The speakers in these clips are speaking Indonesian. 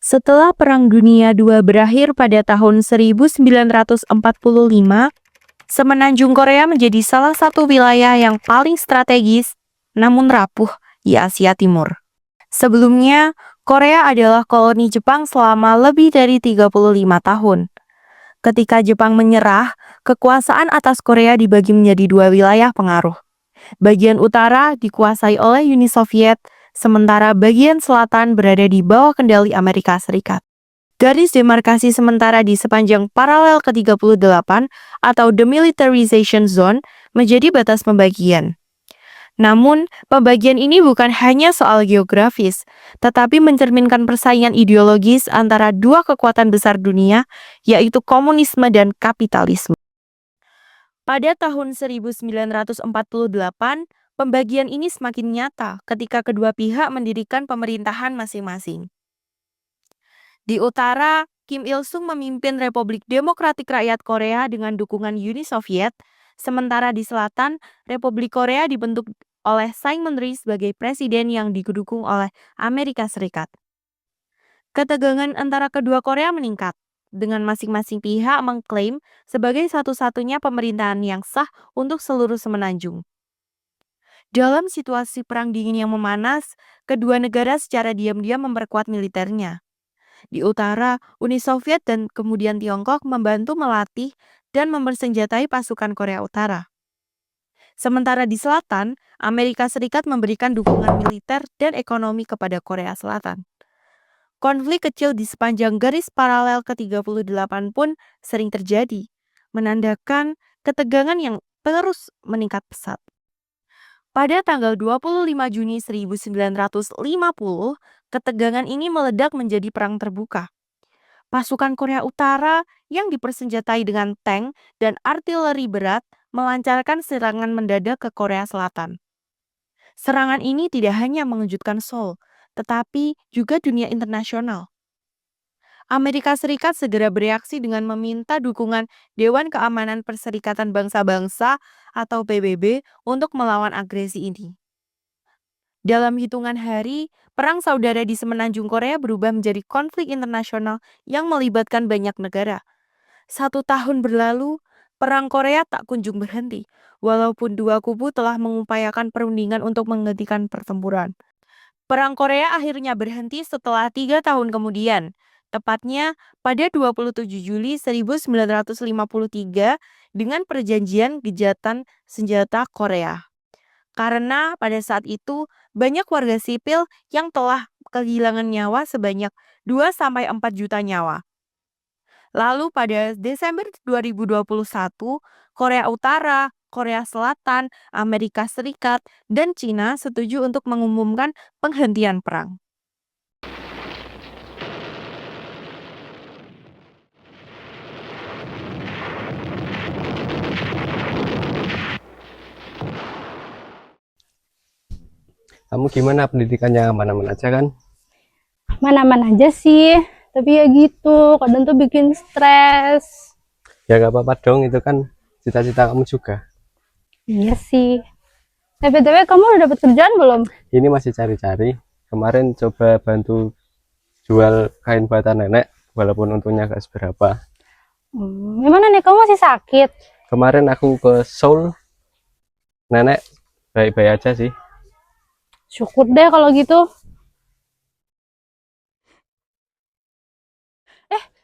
Setelah Perang Dunia II berakhir pada tahun 1945, Semenanjung Korea menjadi salah satu wilayah yang paling strategis namun rapuh di Asia Timur. Sebelumnya, Korea adalah koloni Jepang selama lebih dari 35 tahun. Ketika Jepang menyerah, kekuasaan atas Korea dibagi menjadi dua wilayah pengaruh. Bagian utara dikuasai oleh Uni Soviet, sementara bagian selatan berada di bawah kendali Amerika Serikat. Garis demarkasi sementara di sepanjang paralel ke-38 atau Demilitarization Zone menjadi batas pembagian. Namun, pembagian ini bukan hanya soal geografis, tetapi mencerminkan persaingan ideologis antara dua kekuatan besar dunia, yaitu komunisme dan kapitalisme. Pada tahun 1948, pembagian ini semakin nyata ketika kedua pihak mendirikan pemerintahan masing-masing. Di utara, Kim Il-sung memimpin Republik Demokratik Rakyat Korea dengan dukungan Uni Soviet, sementara di selatan, Republik Korea dibentuk oleh Syng Moon-rhee sebagai presiden yang didukung oleh Amerika Serikat. Ketegangan antara kedua Korea meningkat, dengan masing-masing pihak mengklaim sebagai satu-satunya pemerintahan yang sah untuk seluruh semenanjung. Dalam situasi perang dingin yang memanas, kedua negara secara diam-diam memperkuat militernya. Di utara, Uni Soviet dan kemudian Tiongkok membantu melatih dan mempersenjatai pasukan Korea Utara. Sementara di selatan, Amerika Serikat memberikan dukungan militer dan ekonomi kepada Korea Selatan. Konflik kecil di sepanjang garis paralel ke-38 pun sering terjadi, menandakan ketegangan yang terus meningkat pesat. Pada tanggal 25 Juni 1950, ketegangan ini meledak menjadi perang terbuka. Pasukan Korea Utara yang dipersenjatai dengan tank dan artileri berat melancarkan serangan mendadak ke Korea Selatan. Serangan ini tidak hanya mengejutkan Seoul, tetapi juga dunia internasional. Amerika Serikat segera bereaksi dengan meminta dukungan Dewan Keamanan Perserikatan Bangsa-Bangsa atau PBB untuk melawan agresi ini. Dalam hitungan hari, perang saudara di semenanjung Korea berubah menjadi konflik internasional yang melibatkan banyak negara. 1 tahun berlalu, perang Korea tak kunjung berhenti, walaupun dua kubu telah mengupayakan perundingan untuk menghentikan pertempuran. Perang Korea akhirnya berhenti setelah 3 tahun kemudian, tepatnya pada 27 Juli 1953 dengan Perjanjian Gejatan Senjata Korea. Karena pada saat itu banyak warga sipil yang telah kehilangan nyawa sebanyak 2-4 juta nyawa. Lalu pada Desember 2021, Korea Utara, Korea Selatan, Amerika Serikat, dan Cina setuju untuk mengumumkan penghentian perang. Kamu gimana pendidikannya, aman-aman aja kan? Mana-mana aja sih, tapi ya gitu, kadang tuh bikin stres. Ya gak apa-apa dong, itu kan cita-cita kamu juga. Iya sih. BTW kamu udah dapet kerjaan belum? Ini masih cari-cari. Kemarin coba bantu jual kain bata nenek, walaupun untungnya gak seberapa. Gimana nih, kamu masih sakit? Kemarin aku ke Seoul, nenek baik-baik aja sih. Syukur deh kalau gitu.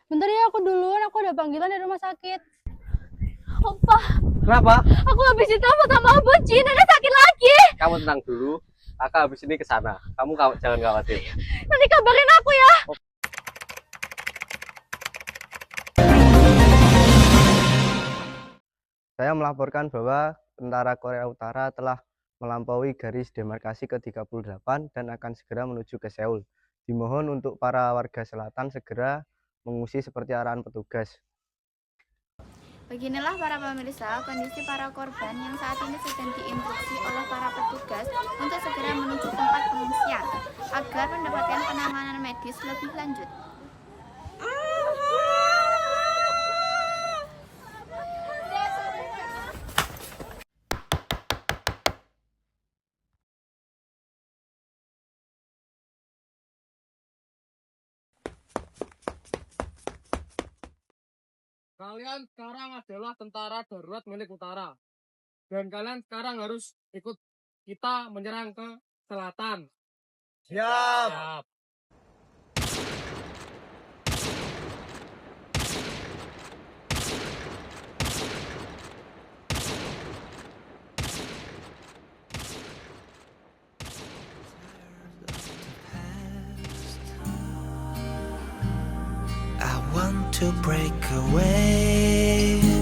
Bentar ya, aku duluan, aku ada panggilan dari rumah sakit. Opa, Kenapa? aku habis ditelepon sama Boci, nenek sakit lagi. Kamu tenang dulu, kakak habis ini ke sana. Kamu jangan khawatir. Nanti kabarin aku ya. Saya melaporkan bahwa tentara Korea Utara telah melampaui garis demarkasi ke-38 dan akan segera menuju ke Seoul. Dimohon untuk para warga selatan segera mengungsi seperti arahan petugas. Beginilah para pemirsa kondisi para korban yang saat ini sedang diinstruksi oleh para petugas untuk segera menuju tempat pengungsian agar mendapatkan penanganan medis lebih lanjut. Kalian sekarang adalah tentara darurat milik utara. Dan kalian sekarang harus ikut kita menyerang ke selatan. Siap. I want to break away